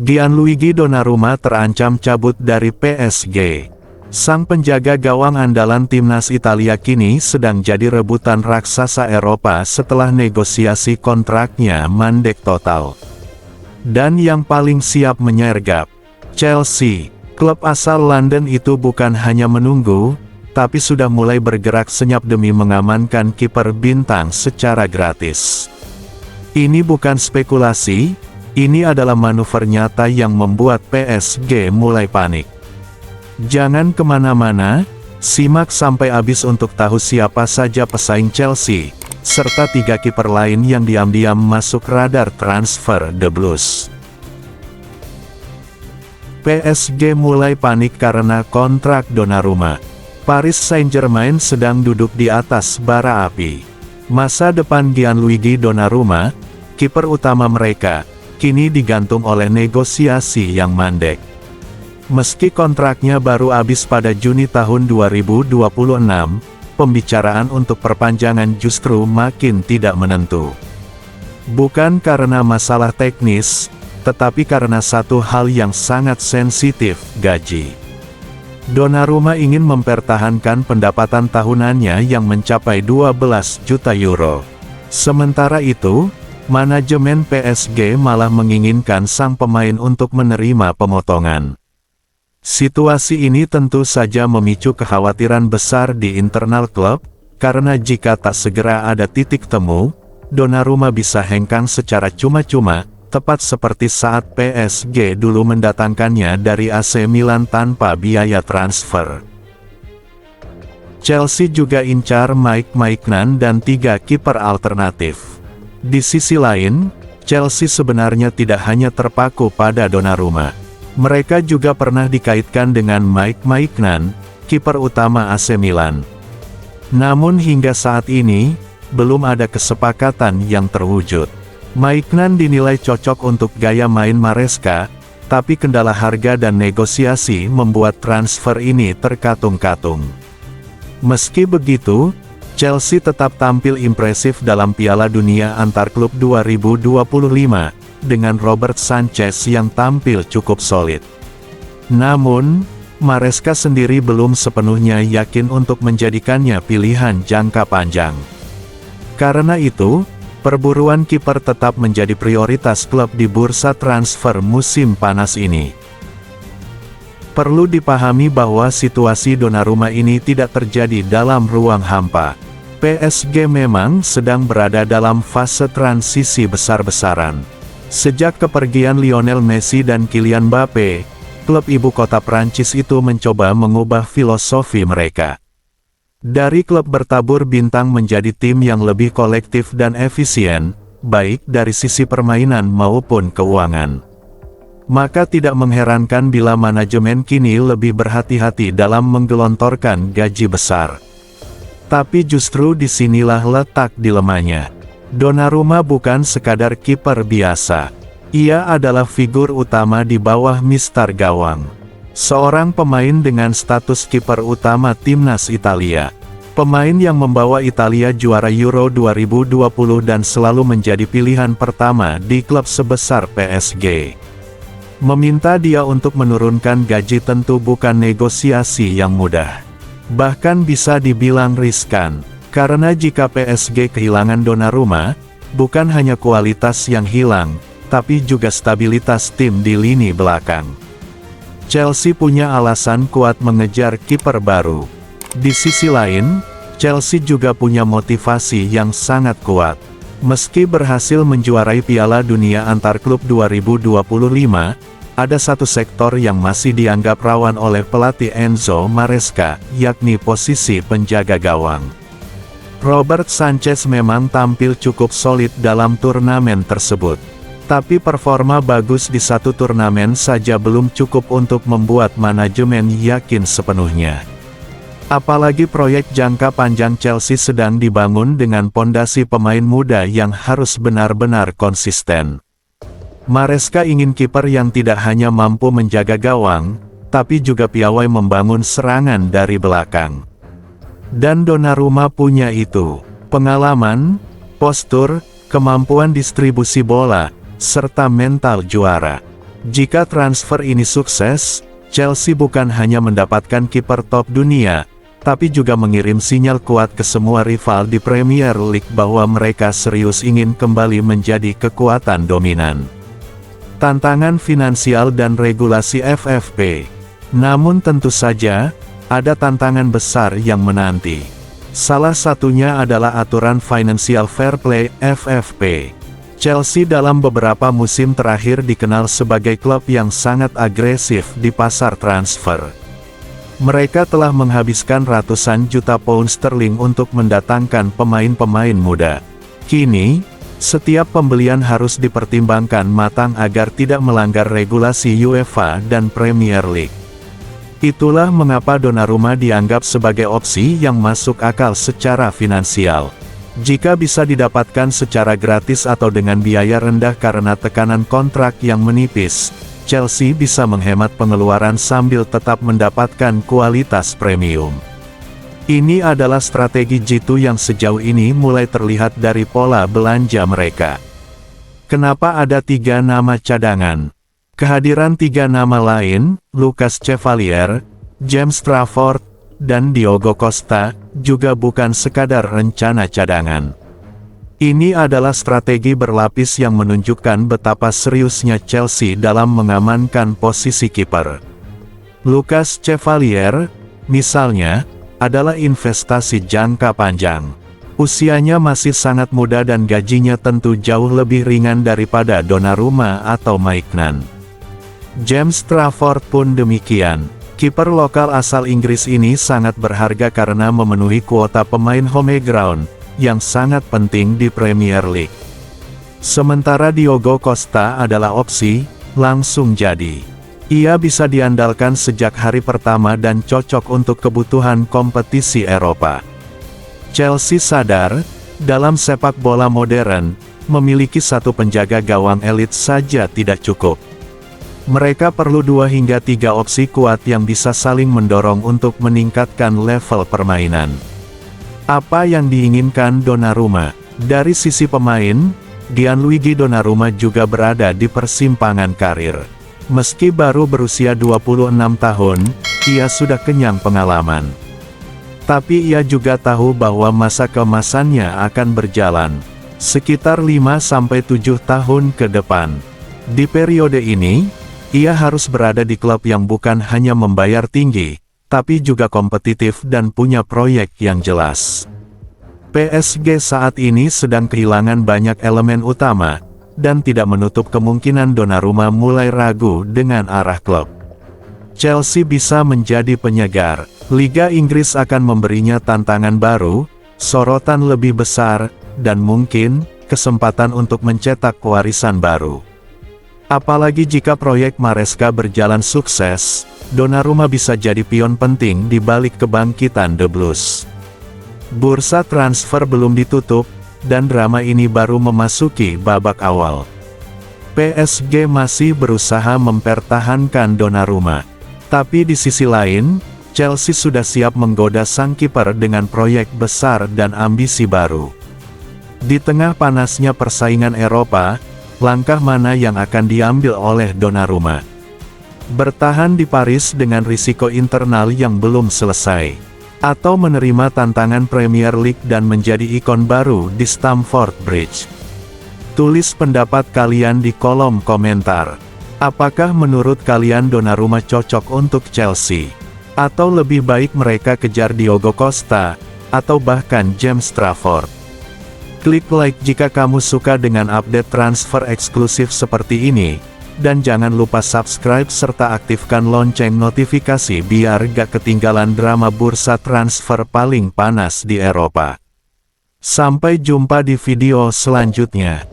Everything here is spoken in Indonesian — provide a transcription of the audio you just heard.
Gianluigi Donnarumma terancam cabut dari PSG. Sang penjaga gawang andalan timnas Italia kini sedang jadi rebutan raksasa Eropa setelah negosiasi kontraknya mandek total. Dan yang paling siap menyergap, Chelsea. Klub asal London itu bukan hanya menunggu, tapi sudah mulai bergerak senyap demi mengamankan kiper bintang secara gratis. Ini bukan spekulasi. Ini adalah manuver nyata yang membuat PSG mulai panik. Jangan kemana-mana, simak sampai habis untuk tahu siapa saja pesaing Chelsea, serta 3 kiper lain yang diam-diam masuk radar transfer The Blues. PSG mulai panik karena kontrak Donnarumma. Paris Saint-Germain sedang duduk di atas bara api. Masa depan Gianluigi Donnarumma, kiper utama mereka, kini digantung oleh negosiasi yang mandek. Meski kontraknya baru habis pada Juni tahun 2026, pembicaraan untuk perpanjangan justru makin tidak menentu. Bukan karena masalah teknis, tetapi karena satu hal yang sangat sensitif, gaji. Donnarumma ingin mempertahankan pendapatan tahunannya yang mencapai 12 juta euro. Sementara itu, manajemen PSG malah menginginkan sang pemain untuk menerima pemotongan. Situasi ini tentu saja memicu kekhawatiran besar di internal klub, karena jika tak segera ada titik temu, Donnarumma bisa hengkang secara cuma-cuma, tepat seperti saat PSG dulu mendatangkannya dari AC Milan tanpa biaya transfer. Chelsea juga incar Mike Maignan dan 3 kiper alternatif. Di sisi lain, Chelsea sebenarnya tidak hanya terpaku pada Donnarumma. Mereka juga pernah dikaitkan dengan Mike Maignan, kiper utama AC Milan. Namun hingga saat ini, belum ada kesepakatan yang terwujud. Maignan dinilai cocok untuk gaya main Maresca, tapi kendala harga dan negosiasi membuat transfer ini terkatung-katung. Meski begitu, Chelsea tetap tampil impresif dalam Piala Dunia Antarklub 2025, dengan Robert Sanchez yang tampil cukup solid. Namun, Maresca sendiri belum sepenuhnya yakin untuk menjadikannya pilihan jangka panjang. Karena itu, perburuan kiper tetap menjadi prioritas klub di bursa transfer musim panas ini. Perlu dipahami bahwa situasi Donnarumma ini tidak terjadi dalam ruang hampa. PSG memang sedang berada dalam fase transisi besar-besaran. Sejak kepergian Lionel Messi dan Kylian Mbappe, klub ibu kota Prancis itu mencoba mengubah filosofi mereka. Dari klub bertabur bintang menjadi tim yang lebih kolektif dan efisien, baik dari sisi permainan maupun keuangan. Maka tidak mengherankan bila manajemen kini lebih berhati-hati dalam menggelontorkan gaji besar. Tapi justru disinilah letak dilemanya. Donnarumma bukan sekadar kiper biasa. Ia adalah figur utama di bawah Mister Gawang. Seorang pemain dengan status kiper utama timnas Italia. Pemain yang membawa Italia juara Euro 2020 dan selalu menjadi pilihan pertama di klub sebesar PSG. Meminta dia untuk menurunkan gaji tentu bukan negosiasi yang mudah. Bahkan bisa dibilang riskan, karena jika PSG kehilangan Donnarumma, bukan hanya kualitas yang hilang, tapi juga stabilitas tim di lini belakang. Chelsea punya alasan kuat mengejar kiper baru. Di sisi lain, Chelsea juga punya motivasi yang sangat kuat. Meski berhasil menjuarai Piala Dunia Antarklub 2025, ada satu sektor yang masih dianggap rawan oleh pelatih Enzo Maresca, yakni posisi penjaga gawang. Robert Sanchez memang tampil cukup solid dalam turnamen tersebut. Tapi performa bagus di satu turnamen saja belum cukup untuk membuat manajemen yakin sepenuhnya. Apalagi proyek jangka panjang Chelsea sedang dibangun dengan pondasi pemain muda yang harus benar-benar konsisten. Maresca ingin kiper yang tidak hanya mampu menjaga gawang, tapi juga piawai membangun serangan dari belakang. Dan Donnarumma punya itu. Pengalaman, postur, kemampuan distribusi bola, serta mental juara. Jika transfer ini sukses, Chelsea bukan hanya mendapatkan kiper top dunia, tapi juga mengirim sinyal kuat ke semua rival di Premier League bahwa mereka serius ingin kembali menjadi kekuatan dominan. Tantangan finansial dan regulasi FFP. Namun tentu saja, ada tantangan besar yang menanti. Salah satunya adalah aturan Financial Fair Play (FFP). Chelsea dalam beberapa musim terakhir dikenal sebagai klub yang sangat agresif di pasar transfer. Mereka telah menghabiskan ratusan juta pound sterling untuk mendatangkan pemain-pemain muda. Kini, setiap pembelian harus dipertimbangkan matang agar tidak melanggar regulasi UEFA dan Premier League. Itulah mengapa Donnarumma dianggap sebagai opsi yang masuk akal secara finansial. Jika bisa didapatkan secara gratis atau dengan biaya rendah karena tekanan kontrak yang menipis, Chelsea bisa menghemat pengeluaran sambil tetap mendapatkan kualitas premium. Ini adalah strategi G2 yang sejauh ini mulai terlihat dari pola belanja mereka. Kenapa ada 3 nama cadangan? Kehadiran 3 nama lain, Lucas Chevalier, James Trafford, dan Diogo Costa, juga bukan sekadar rencana cadangan. Ini adalah strategi berlapis yang menunjukkan betapa seriusnya Chelsea dalam mengamankan posisi kiper. Lucas Chevalier, misalnya, adalah investasi jangka panjang. Usianya masih sangat muda dan gajinya tentu jauh lebih ringan daripada Donnarumma atau Maignan. James Trafford pun demikian. Kiper lokal asal Inggris ini sangat berharga karena memenuhi kuota pemain home ground, yang sangat penting di Premier League. Sementara Diogo Costa adalah opsi, langsung jadi. Ia bisa diandalkan sejak hari pertama dan cocok untuk kebutuhan kompetisi Eropa. Chelsea sadar, dalam sepak bola modern, memiliki satu penjaga gawang elit saja tidak cukup. Mereka perlu 2 hingga 3 opsi kuat yang bisa saling mendorong untuk meningkatkan level permainan. Apa yang diinginkan Donnarumma? Dari sisi pemain, Gianluigi Donnarumma juga berada di persimpangan karir. Meski baru berusia 26 tahun, ia sudah kenyang pengalaman. Tapi ia juga tahu bahwa masa keemasannya akan berjalan sekitar 5-7 tahun ke depan. Di periode ini, ia harus berada di klub yang bukan hanya membayar tinggi, tapi juga kompetitif dan punya proyek yang jelas. PSG saat ini sedang kehilangan banyak elemen utama, dan tidak menutup kemungkinan Donnarumma mulai ragu dengan arah klub. Chelsea bisa menjadi penyegar. Liga Inggris akan memberinya tantangan baru, sorotan lebih besar, dan mungkin, kesempatan untuk mencetak warisan baru. Apalagi jika proyek Maresca berjalan sukses, Donnarumma bisa jadi pion penting di balik kebangkitan The Blues. Bursa transfer belum ditutup, dan drama ini baru memasuki babak awal. PSG masih berusaha mempertahankan Donnarumma. Tapi di sisi lain, Chelsea sudah siap menggoda sang kiper dengan proyek besar dan ambisi baru. Di tengah panasnya persaingan Eropa, langkah mana yang akan diambil oleh Donnarumma? Bertahan di Paris dengan risiko internal yang belum selesai, atau menerima tantangan Premier League dan menjadi ikon baru di Stamford Bridge? Tulis pendapat kalian di kolom komentar. Apakah menurut kalian Donnarumma cocok untuk Chelsea? Atau lebih baik mereka kejar Diogo Costa, atau bahkan James Trafford? Klik like jika kamu suka dengan update transfer eksklusif seperti ini, dan jangan lupa subscribe serta aktifkan lonceng notifikasi biar gak ketinggalan drama bursa transfer paling panas di Eropa. Sampai jumpa di video selanjutnya.